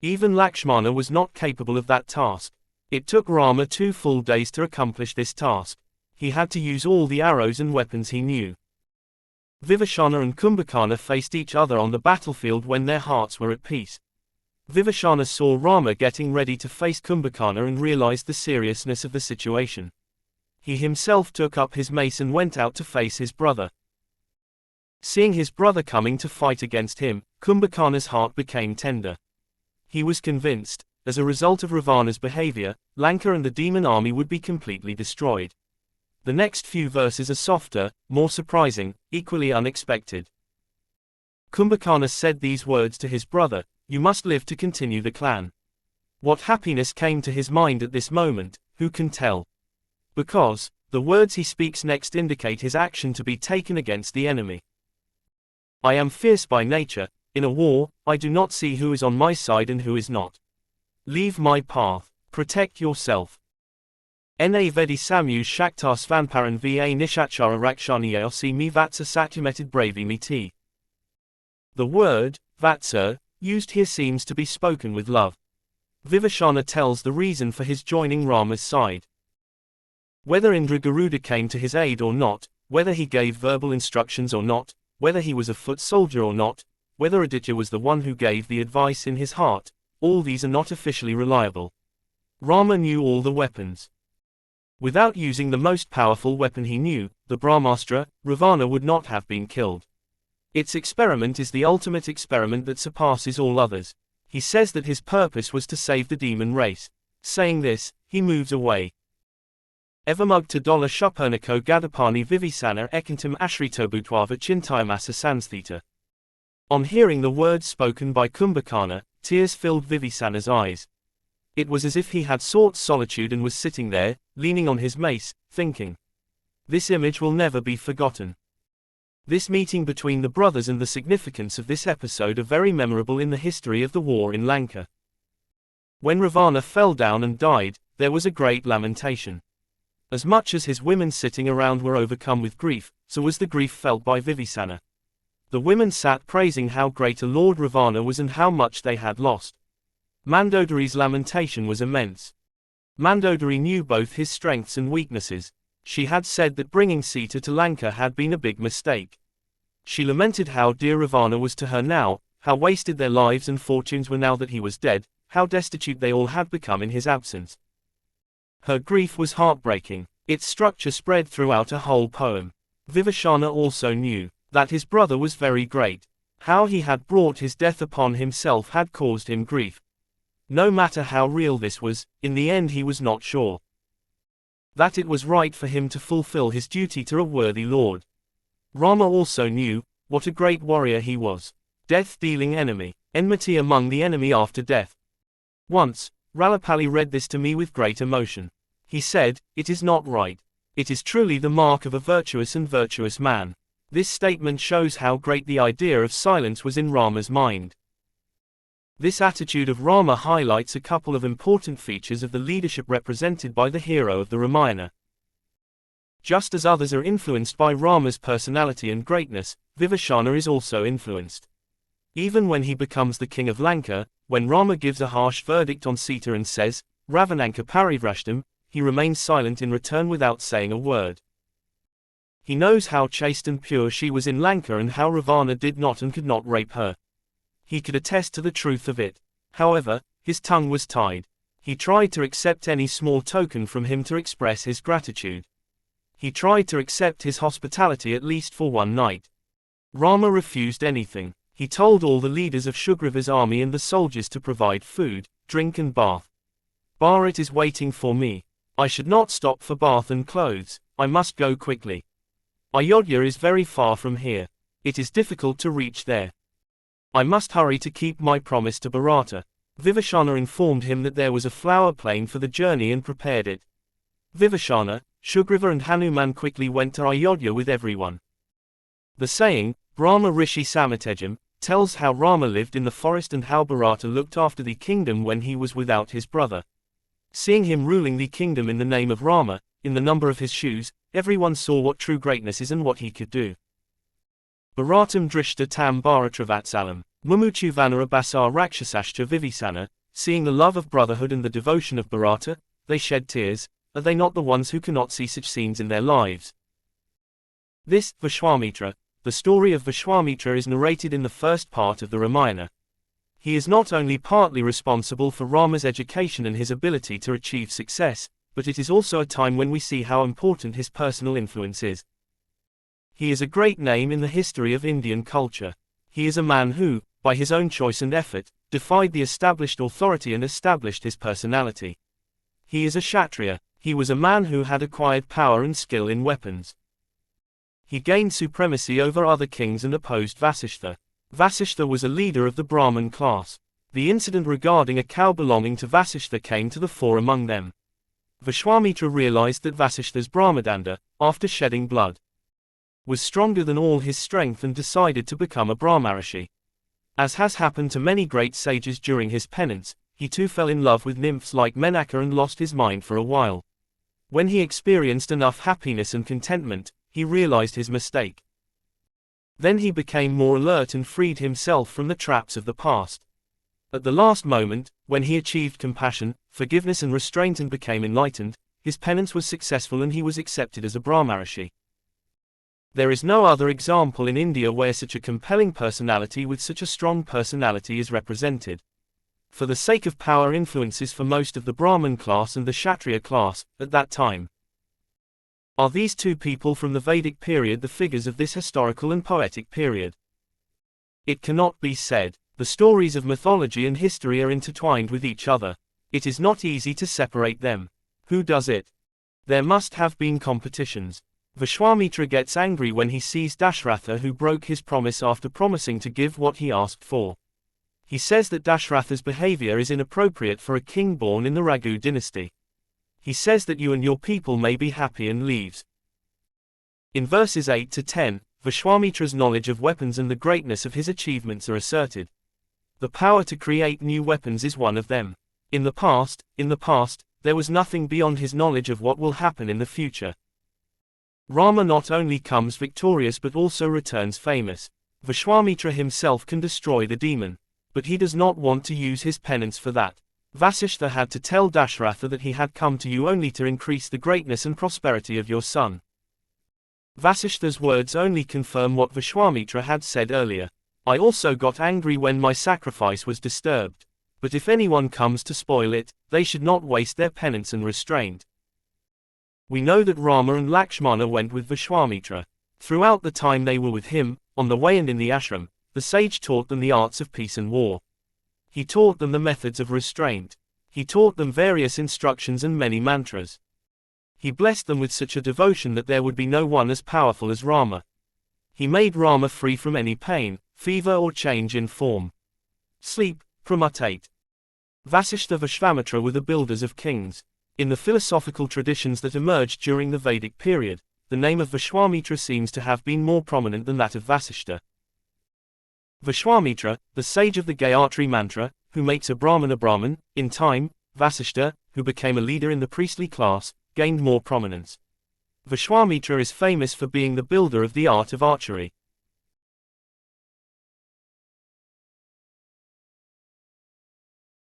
Even Lakshmana was not capable of that task. It took Rama 2 full days to accomplish this task. He had to use all the arrows and weapons he knew. Vibhishana and Kumbhakarna faced each other on the battlefield when their hearts were at peace. Vibhishana saw Rama getting ready to face Kumbhakarna and realized the seriousness of the situation. He himself took up his mace and went out to face his brother. Seeing his brother coming to fight against him, Kumbhakarna's heart became tender. He was convinced, as a result of Ravana's behavior, Lanka and the demon army would be completely destroyed. The next few verses are softer, more surprising, equally unexpected. Kumbhakarna said these words to his brother, "You must live to continue the clan." What happiness came to his mind at this moment, who can tell? Because, the words he speaks next indicate his action to be taken against the enemy. "I am fierce by nature. In a war, I do not see who is on my side and who is not. Leave my path. Protect yourself. Na vedi samyu shaktar svanparan va nishachara rakshaniyaosi mi vatsa satyumetid bravi miti." The word, vatsa, used here seems to be spoken with love. Vibhishana tells the reason for his joining Rama's side. Whether Indra Garuda came to his aid or not, whether he gave verbal instructions or not, whether he was a foot soldier or not, whether Aditya was the one who gave the advice in his heart, all these are not officially reliable. Rama knew all the weapons. Without using the most powerful weapon he knew, the Brahmastra, Ravana would not have been killed. Its experiment is the ultimate experiment that surpasses all others. He says that his purpose was to save the demon race. Saying this, he moves away. Evamugta dola shuperniko gadapani vivisana ekantam ashritobutwava chintayamasa sansthita. On hearing the words spoken by Kumbhakarna, tears filled Vivisana's eyes. It was as if he had sought solitude and was sitting there, leaning on his mace, thinking. This image will never be forgotten. This meeting between the brothers and the significance of this episode are very memorable in the history of the war in Lanka. When Ravana fell down and died, there was a great lamentation. As much as his women sitting around were overcome with grief, so was the grief felt by Vivisana. The women sat praising how great a Lord Ravana was and how much they had lost. Mandodari's lamentation was immense. Mandodari knew both his strengths and weaknesses. She had said that bringing Sita to Lanka had been a big mistake. She lamented how dear Ravana was to her now, how wasted their lives and fortunes were now that he was dead, how destitute they all had become in his absence. Her grief was heartbreaking. Its structure spread throughout a whole poem. Vibhishana also knew that his brother was very great. How he had brought his death upon himself had caused him grief. No matter how real this was, in the end he was not sure that it was right for him to fulfill his duty to a worthy lord. Rama also knew what a great warrior he was. Death-dealing enemy, enmity among the enemy after death. Once, Ralapalli read this to me with great emotion. He said, "It is not right. It is truly the mark of a virtuous and virtuous man." This statement shows how great the idea of silence was in Rama's mind. This attitude of Rama highlights a couple of important features of the leadership represented by the hero of the Ramayana. Just as others are influenced by Rama's personality and greatness, Vibhishana is also influenced. Even when he becomes the king of Lanka, when Rama gives a harsh verdict on Sita and says, "Ravananka parivrashtam," he remains silent in return without saying a word. He knows how chaste and pure she was in Lanka and how Ravana did not and could not rape her. He could attest to the truth of it. However, his tongue was tied. He tried to accept any small token from him to express his gratitude. He tried to accept his hospitality at least for one night. Rama refused anything. He told all the leaders of Sugriva's army and the soldiers to provide food, drink and bath. "Bharat is waiting for me. I should not stop for bath and clothes. I must go quickly. Ayodhya is very far from here. It is difficult to reach there. I must hurry to keep my promise to Bharata." Vibhishana informed him that there was a flower plain for the journey and prepared it. Vibhishana, Sugriva and Hanuman quickly went to Ayodhya with everyone. The saying, Brahma Rishi Samatejam, tells how Rama lived in the forest and how Bharata looked after the kingdom when he was without his brother. Seeing him ruling the kingdom in the name of Rama, in the number of his shoes, everyone saw what true greatness is and what he could do. Bharatam drishta tam bharatravatsalam. Mumuchu Vanara Basar Rakshasashcha Vivisana, seeing the love of brotherhood and the devotion of Bharata, they shed tears. Are they not the ones who cannot see such scenes in their lives? This, Vishwamitra, the story of Vishwamitra is narrated in the first part of the Ramayana. He is not only partly responsible for Rama's education and his ability to achieve success, but it is also a time when we see how important his personal influence is. He is a great name in the history of Indian culture. He is a man who, by his own choice and effort, defied the established authority and established his personality. He is a Kshatriya. He was a man who had acquired power and skill in weapons. He gained supremacy over other kings and opposed Vasishtha. Vasishtha was a leader of the Brahmin class. The incident regarding a cow belonging to Vasishtha came to the fore among them. Vishwamitra realized that Vasishtha's Brahmadanda, after shedding blood, was stronger than all his strength and decided to become a Brahmarishi. As has happened to many great sages during his penance, he too fell in love with nymphs like Menaka and lost his mind for a while. When he experienced enough happiness and contentment, he realized his mistake. Then he became more alert and freed himself from the traps of the past. At the last moment, when he achieved compassion, forgiveness and restraint and became enlightened, his penance was successful and he was accepted as a Brahmarishi. There is no other example in India where such a compelling personality with such a strong personality is represented. For the sake of power influences for most of the Brahmin class and the Kshatriya class, at that time. Are these two people from the Vedic period the figures of this historical and poetic period? It cannot be said. The stories of mythology and history are intertwined with each other. It is not easy to separate them. Who does it? There must have been competitions. Vishwamitra gets angry when he sees Dashratha, who broke his promise after promising to give what he asked for. He says that Dashratha's behavior is inappropriate for a king born in the Raghu dynasty. He says that you and your people may be happy and leaves. In verses 8 to 10, Vishwamitra's knowledge of weapons and the greatness of his achievements are asserted. The power to create new weapons is one of them. In the past, there was nothing beyond his knowledge of what will happen in the future. Rama not only comes victorious but also returns famous. Vishwamitra himself can destroy the demon. But he does not want to use his penance for that. Vasishtha had to tell Dashratha that he had come to you only to increase the greatness and prosperity of your son. Vasishtha's words only confirm what Vishwamitra had said earlier. I also got angry when my sacrifice was disturbed. But if anyone comes to spoil it, they should not waste their penance and restraint. We know that Rama and Lakshmana went with Vishwamitra. Throughout the time they were with him, on the way and in the ashram, the sage taught them the arts of peace and war. He taught them the methods of restraint. He taught them various instructions and many mantras. He blessed them with such a devotion that there would be no one as powerful as Rama. He made Rama free from any pain, fever or change in form. Sleep, pramutate. Vasishtha Vishwamitra were the builders of kings. In the philosophical traditions that emerged during the Vedic period, the name of Vishwamitra seems to have been more prominent than that of Vasishtha. Vishwamitra, the sage of the Gayatri mantra, who makes a Brahman a Brahman, in time, Vasishtha, who became a leader in the priestly class, gained more prominence. Vishwamitra is famous for being the builder of the art of archery.